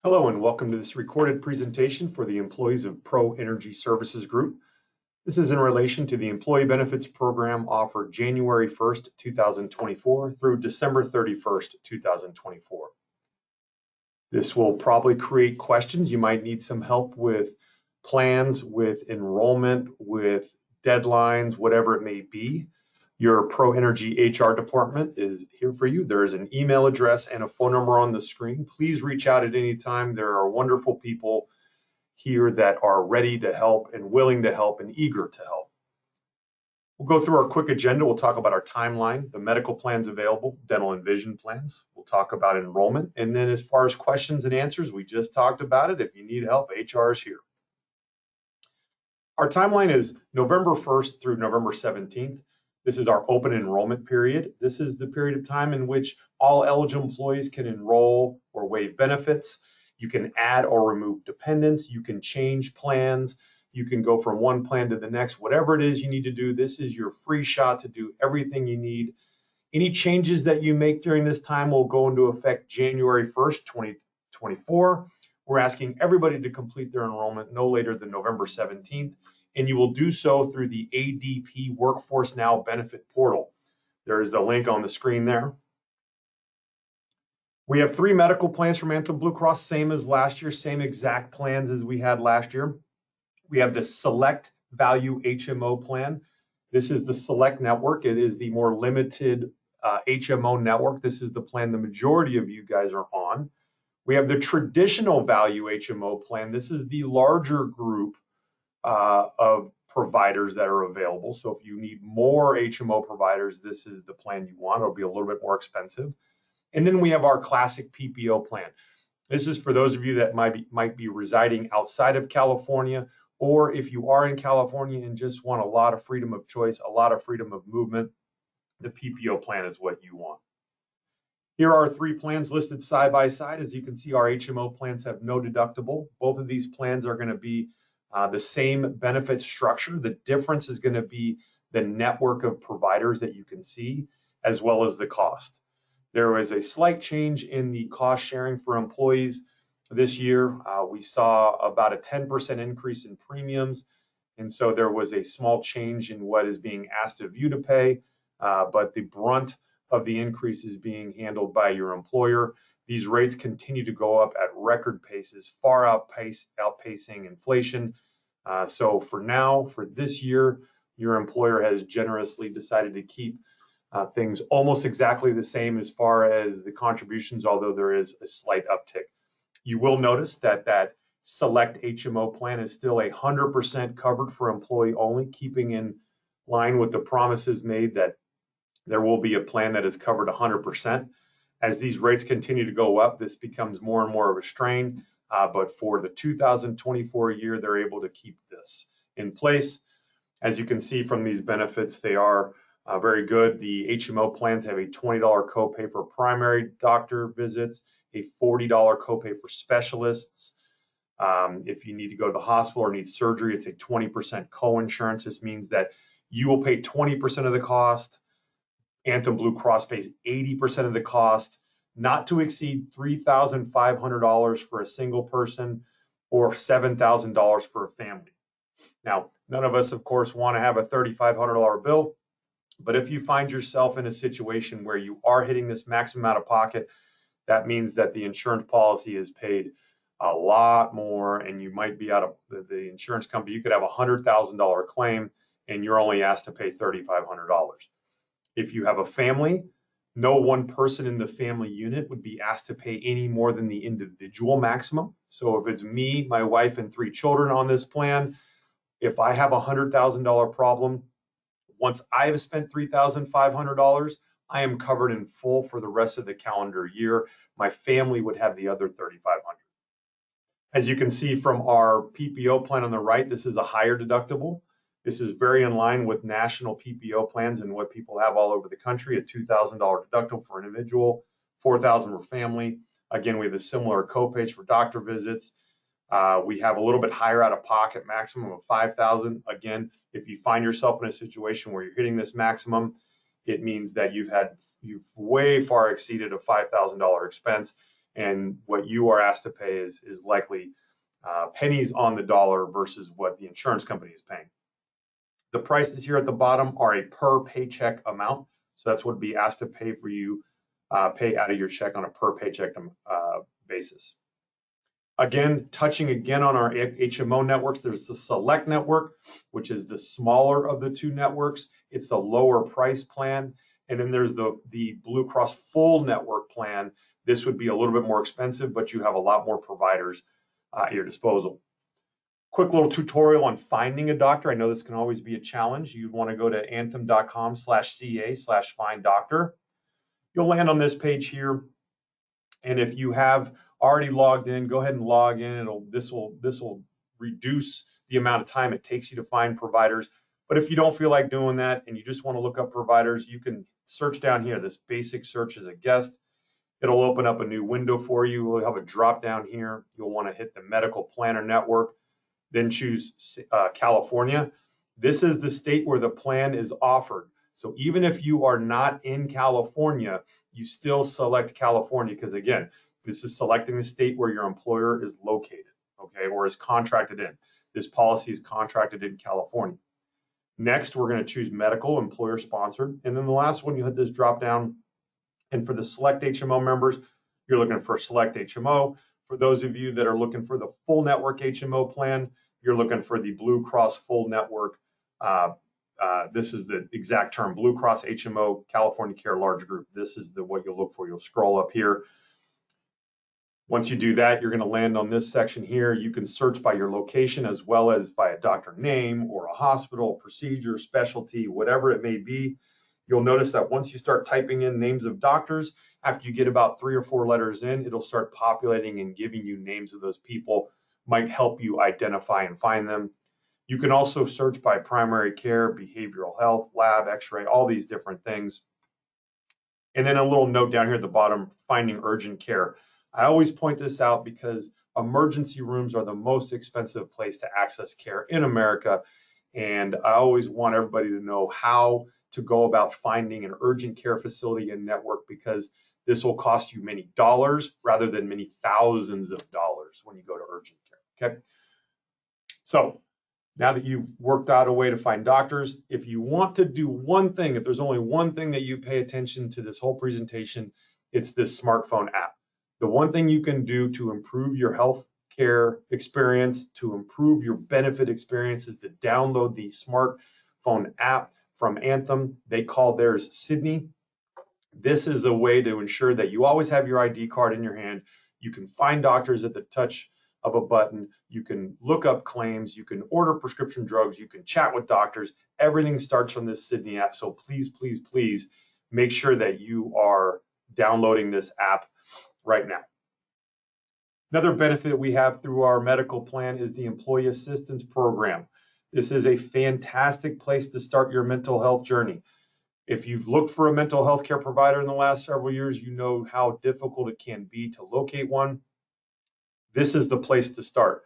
Hello and welcome to this recorded presentation for the employees of Pro Energy Services Group. This is in relation to the Employee Benefits Program offered January 1st, 2024 through December 31st, 2024. This will probably create questions. You might need some help with plans, with enrollment, with deadlines, whatever it may be. Your Pro Energy HR department is here for you. There is an email address and a phone number on the screen. Please reach out at any time. There are wonderful people here that are ready to help and willing to help and eager to help. We'll go through our quick agenda. We'll talk about our timeline, the medical plans available, dental and vision plans. We'll talk about enrollment. And then as far as questions and answers, we just talked about it. If you need help, HR is here. Our timeline is November 1st through November 17th. This is our open enrollment period. This is the period of time in which all eligible employees can enroll or waive benefits. You can add or remove dependents. You can change plans. You can go from one plan to the next. Whatever it is you need to do, this is your free shot to do everything you need. Any changes that you make during this time will go into effect January 1st, 2024. We're asking everybody to complete their enrollment no later than November 17th. And you will do so through the ADP Workforce Now benefit portal. There is the link on the screen there. We have 3 medical plans from Anthem Blue Cross, same as last year, same exact plans as we had last year. We have the Select Value HMO plan. This is the Select network. It is the more limited HMO network. This is the plan the majority of you guys are on. We have the Traditional Value HMO plan. This is the larger group of providers that are available. So if you need more HMO providers, this is the plan you want. It'll be a little bit more expensive. And then we have our classic PPO plan. This is for those of you that might be residing outside of California, or if you are in California and just want a lot of freedom of choice, a lot of freedom of movement, the PPO plan is what you want. Here are 3 plans listed side by side. As you can see, our HMO plans have no deductible. Both of these plans are going to be the same benefit structure. The difference is going to be the network of providers that you can see, as well as the cost. There was a slight change in the cost sharing for employees this year. We saw about a 10% increase in premiums, and so there was a small change in what is being asked of you to pay, but the brunt of the increase is being handled by your employer. These rates continue to go up at record paces, far outpacing inflation. So for now, for this year, your employer has generously decided to keep things almost exactly the same as far as the contributions, although there is a slight uptick. You will notice that that Select HMO plan is still 100% covered for employee only, keeping in line with the promises made that there will be a plan that is covered 100%. As these rates continue to go up, this becomes more and more of a strain, but for the 2024 year, they're able to keep this in place. As you can see from these benefits, they are very good. The HMO plans have a $20 copay for primary doctor visits, a $40 copay for specialists. If you need to go to the hospital or need surgery, it's a 20% co-insurance. This means that you will pay 20% of the cost. Anthem Blue Cross pays 80% of the cost, not to exceed $3,500 for a single person or $7,000 for a family. Now, none of us, of course, want to have a $3,500 bill, but if you find yourself in a situation where you are hitting this maximum out of pocket, that means that the insurance policy is paid a lot more, and you might be out of the insurance company. You could have a $100,000 claim, and you're only asked to pay $3,500. If you have a family, no one person in the family unit would be asked to pay any more than the individual maximum. So if it's me, my wife, and 3 children on this plan, if I have a $100,000 problem, once I have spent $3,500, I am covered in full for the rest of the calendar year. My family would have the other $3,500. As you can see from our PPO plan on the right, this is a higher deductible. This is very in line with national PPO plans and what people have all over the country, a $2,000 deductible for an individual, $4,000 for family. Again, we have a similar copays for doctor visits. We have a little bit higher out-of-pocket maximum of $5,000. Again, if you find yourself in a situation where you're hitting this maximum, it means that you've way far exceeded a $5,000 expense, and what you are asked to pay is likely pennies on the dollar versus what the insurance company is paying. The prices here at the bottom are a per paycheck amount, so that's what would be asked to pay for you, pay out of your check on a per paycheck basis. Again, touching again on our HMO networks, there's the Select network, which is the smaller of the two networks. It's the lower price plan. And then there's the Blue Cross Full Network plan. This would be a little bit more expensive, but you have a lot more providers at your disposal. Quick little tutorial on finding a doctor. I know this can always be a challenge. You'd want to go to anthem.com/ca/find doctor. You'll land on this page here. And if you have already logged in, go ahead and log in. This will reduce the amount of time it takes you to find providers. But if you don't feel like doing that and you just want to look up providers, you can search down here. This basic search as a guest. It'll open up a new window for you. We'll have a drop down here. You'll want to hit the medical planner network, then choose California. This is the state where the plan is offered. So even if you are not in California, you still select California, because again, this is selecting the state where your employer is located, okay, or is contracted in. This policy is contracted in California. Next, we're going to choose medical, employer sponsored. And then the last one, you hit this drop down. And for the Select HMO members, you're looking for Select HMO. For those of you that are looking for the full network HMO plan, you're looking for the Blue Cross Full Network. This is the exact term, Blue Cross HMO California Care Large Group. This is what you'll look for. You'll scroll up here. Once you do that, you're going to land on this section here. You can search by your location as well as by a doctor name or a hospital, procedure, specialty, whatever it may be. You'll notice that once you start typing in names of doctors, after you get about 3 or 4 letters in, it'll start populating and giving you names of those people. Might help you identify and find them. You can also search by primary care, behavioral health, lab, x-ray, all these different things. And then a little note down here at the bottom, finding urgent care. I always point this out because emergency rooms are the most expensive place to access care in America. And I always want everybody to know how to go about finding an urgent care facility and network, because this will cost you many dollars rather than many thousands of dollars when you go to urgent care, okay? So now that you've worked out a way to find doctors, if you want to do one thing, if there's only one thing that you pay attention to this whole presentation, it's this smartphone app. The one thing you can do to improve your health care experience, to improve your benefit experience, is to download the smartphone app from Anthem. They call theirs Sydney. This is a way to ensure that you always have your ID card in your hand. You can find doctors at the touch of a button. You can look up claims. You can order prescription drugs. You can chat with doctors. Everything starts from this Sydney app. So please, please, please make sure that you are downloading this app right now. Another benefit we have through our medical plan is the Employee Assistance Program. This is a fantastic place to start your mental health journey. If you've looked for a mental health care provider in the last several years, you know how difficult it can be to locate one. This is the place to start.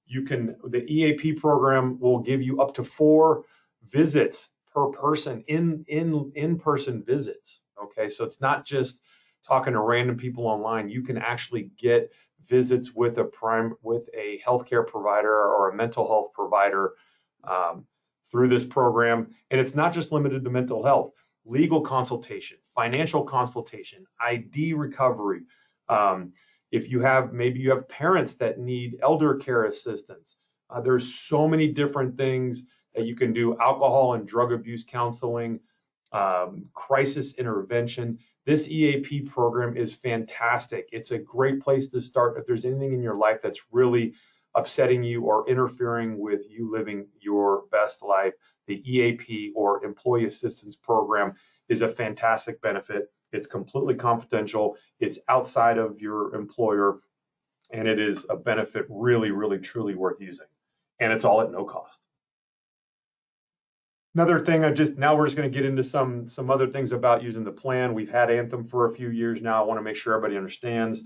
The EAP program will give you up to 4 visits per person, in-person visits. Okay, so it's not just talking to random people online. You can actually get visits with a healthcare provider or a mental health provider through this program. And it's not just limited to mental health. Legal consultation, financial consultation, ID recovery. If you have, maybe you have parents that need elder care assistance. There's so many different things that you can do. Alcohol and drug abuse counseling, crisis intervention. This EAP program is fantastic. It's a great place to start if there's anything in your life that's really upsetting you or interfering with you living your best life. The EAP, or Employee Assistance Program, is a fantastic benefit. It's completely confidential. It's outside of your employer, and it is a benefit really, really, truly worth using. And it's all at no cost. Another thing, now we're just going to get into some other things about using the plan. We've had Anthem for a few years now. I want to make sure everybody understands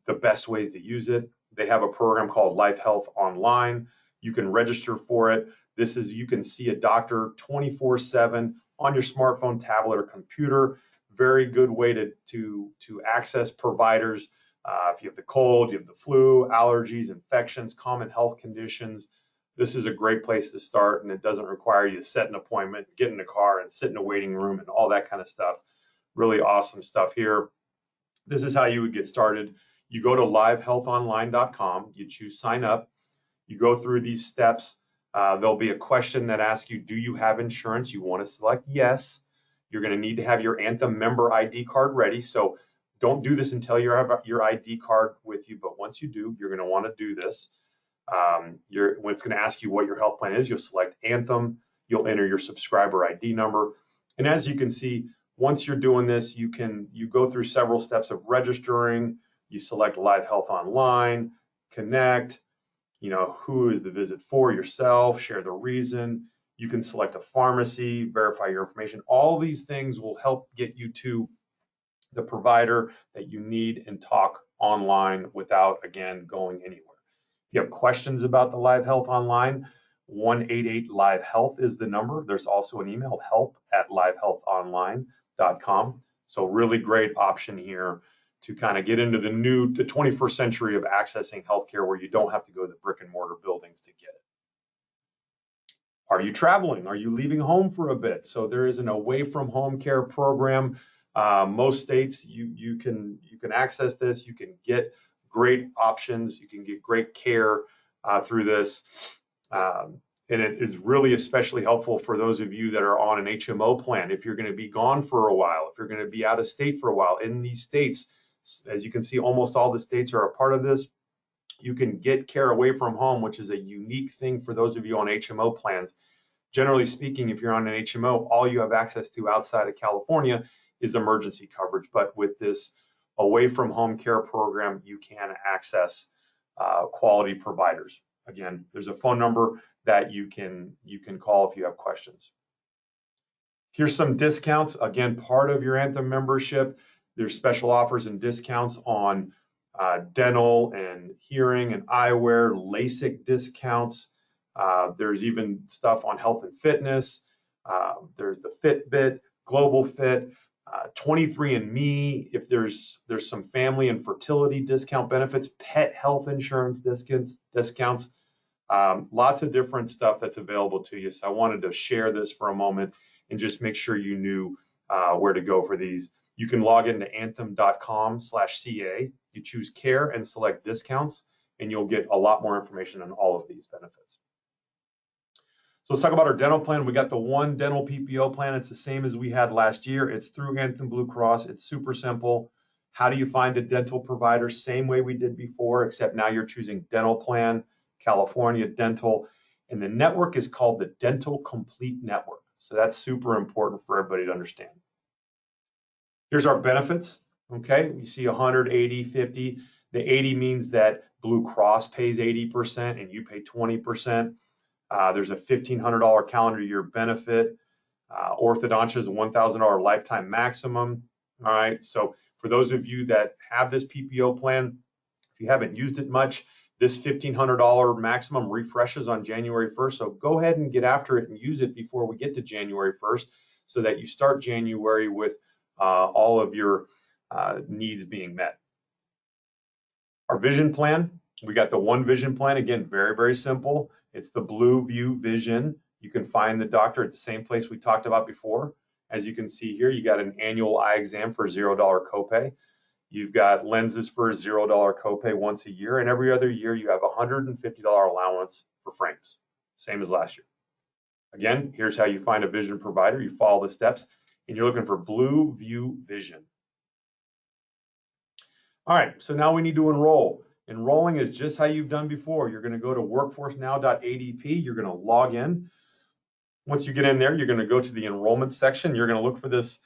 the best ways to use it. They have a program called Life Health Online. You can register for it. You can see a doctor 24/7 on your smartphone, tablet, or computer. Very good way to access providers If you have the cold, you have the flu, allergies, infections, common health conditions, this is a great place to start, and it doesn't require you to set an appointment, get in a car and sit in a waiting room and all that kind of stuff. Really awesome stuff here. This is how you would get started. You go to livehealthonline.com, you choose sign up, you go through these steps. There'll be a question that asks you, do you have insurance? You want to select yes. You're going to need to have your Anthem member ID card ready. So don't do this until you have your ID card with you. But once you do, you're going to want to do this. When it's going to ask you what your health plan is, you'll select Anthem. You'll enter your subscriber ID number. And as you can see, once you're doing this, you go through several steps of registering. You select Live Health Online, connect, who is the visit for, yourself, share the reason. You can select a pharmacy, verify your information. All these things will help get you to the provider that you need and talk online without, again, going anywhere. If you have questions about the Live Health Online, 188-LIVE-HEALTH is the number. There's also an email, help@livehealthonline.com. So really great option here to kind of get into the 21st century of accessing healthcare where you don't have to go to the brick and mortar buildings to get it. Are you traveling? Are you leaving home for a bit? So there is an away from home care program. Most states you can access this. You can get great options. You can get great care through this. And it is really especially helpful for those of you that are on an HMO plan. If you're going to be gone for a while, if you're going to be out of state for a while, in these states, as you can see, almost all the states are a part of this. You can get care away from home, which is a unique thing for those of you on HMO plans. Generally speaking, if you're on an HMO, all you have access to outside of California is emergency coverage. But with this away from home care program, you can access quality providers. Again, there's a phone number that you can call if you have questions. Here's some discounts. Again, part of your Anthem membership. There's special offers and discounts on dental and hearing and eyewear, LASIK discounts. There's even stuff on health and fitness. There's the Fitbit, Global Fit, 23andMe. If there's some family and fertility discount benefits, pet health insurance discounts. Lots of different stuff that's available to you. So I wanted to share this for a moment and just make sure you knew where to go for these. You can log into anthem.com/CA. You choose care and select discounts, and you'll get a lot more information on all of these benefits. So let's talk about our dental plan. We got the one dental PPO plan. It's the same as we had last year. It's through Anthem Blue Cross. It's super simple. How do you find a dental provider? Same way we did before, except now you're choosing dental plan, California dental, and the network is called the Dental Complete Network. So that's super important for everybody to understand. Here's our benefits. Okay, you see 180, 50. The 80 means that Blue Cross pays 80% and you pay 20%. There's a $1,500 calendar year benefit. Orthodontia is a $1,000 lifetime maximum. All right, so for those of you that have this PPO plan, if you haven't used it much, this $1,500 maximum refreshes on January 1st. So go ahead and get after it and use it before we get to January 1st so that you start January with all of your needs being met. Our vision plan, we got the one vision plan. Again, very, very simple. It's the Blue View Vision. You can find the doctor at the same place we talked about before. As you can see here, you got an annual eye exam for $0 copay. You've got lenses for a $0 copay once a year, and every other year you have a $150 allowance for frames, same as last year. Again, here's how you find a vision provider. You follow the steps, and you're looking for Blue View Vision. All right, so now we need to enroll. Enrolling is just how you've done before. You're going to go to workforcenow.adp. You're going to log in. Once you get in there, you're going to go to the enrollment section. You're going to look for this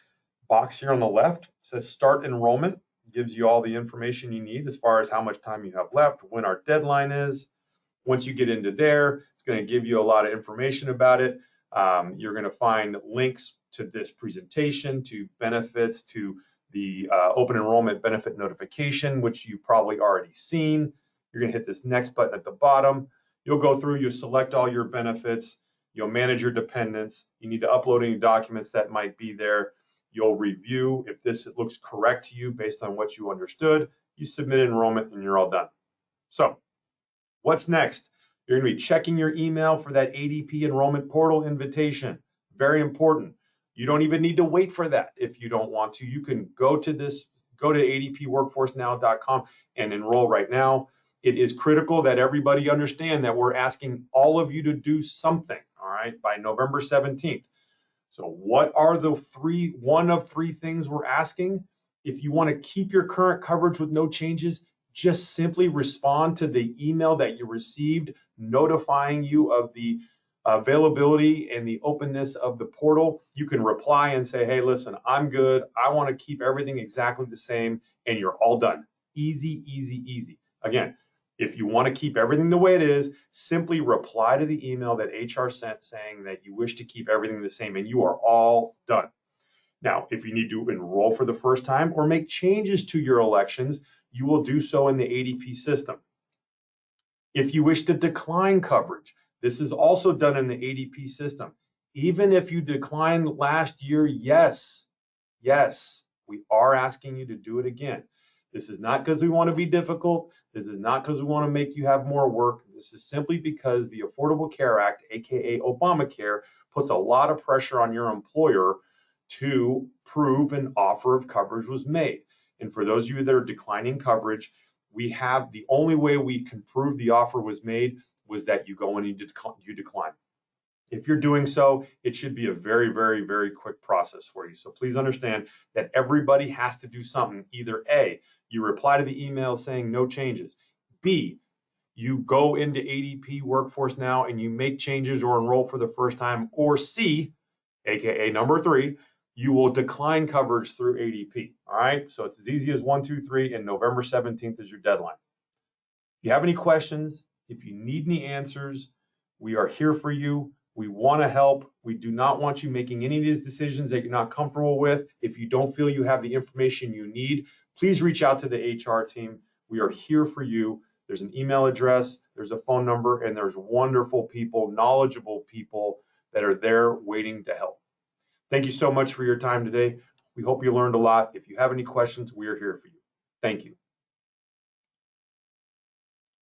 box here on the left. It says Start Enrollment. It gives you all the information you need as far as how much time you have left, when our deadline is. Once you get into there, it's going to give you a lot of information about it. You're going to find links to this presentation, to benefits, to the open enrollment benefit notification, which you've probably already seen. You're going to hit this next button at the bottom. You'll go through, you'll select all your benefits. You'll manage your dependents. You need to upload any documents that might be there. You'll review if this looks correct to you based on what you understood. you submit enrollment, and you're all done. So what's next? You're going to be checking your email for that ADP enrollment portal invitation. Very important. You don't even need to wait for that if you don't want to. You can go to adpworkforcenow.com and enroll right now. It is critical that everybody understand that we're asking all of you to do something, all right, by November 17th. So what are the one of three things we're asking? If you want to keep your current coverage with no changes, just simply respond to the email that you received notifying you of the availability and the openness of the portal. You can reply and say, hey, listen, I'm good. I want to keep everything exactly the same, and you're all done. Easy, easy, easy. Again, if you want to keep everything the way it is, simply reply to the email that HR sent saying that you wish to keep everything the same, and you are all done. Now, if you need to enroll for the first time or make changes to your elections, you will do so in the ADP system. If you wish to decline coverage, this is also done in the ADP system. Even if you declined last year, yes, we are asking you to do it again. This is not because we want to be difficult. This is not because we want to make you have more work. This is simply because the Affordable Care Act, aka Obamacare, puts a lot of pressure on your employer to prove an offer of coverage was made. And for those of you that are declining coverage, we have the only way we can prove the offer was made was that you go and you decline. If you're doing so, it should be a very, very, very quick process for you. So please understand that everybody has to do something. Either A, you reply to the email saying no changes. B, you go into ADP Workforce Now and you make changes or enroll for the first time. Or C, aka number 3, you will decline coverage through ADP. All right, so it's as easy as 1, 2, 3, and November 17th is your deadline. If you have any questions, if you need any answers, we are here for you. We want to help. We do not want you making any of these decisions that you're not comfortable with. If you don't feel you have the information you need, please reach out to the HR team. We are here for you. There's an email address, there's a phone number, and there's wonderful people, knowledgeable people that are there waiting to help. Thank you so much for your time today. We hope you learned a lot. If you have any questions, we are here for you. Thank you.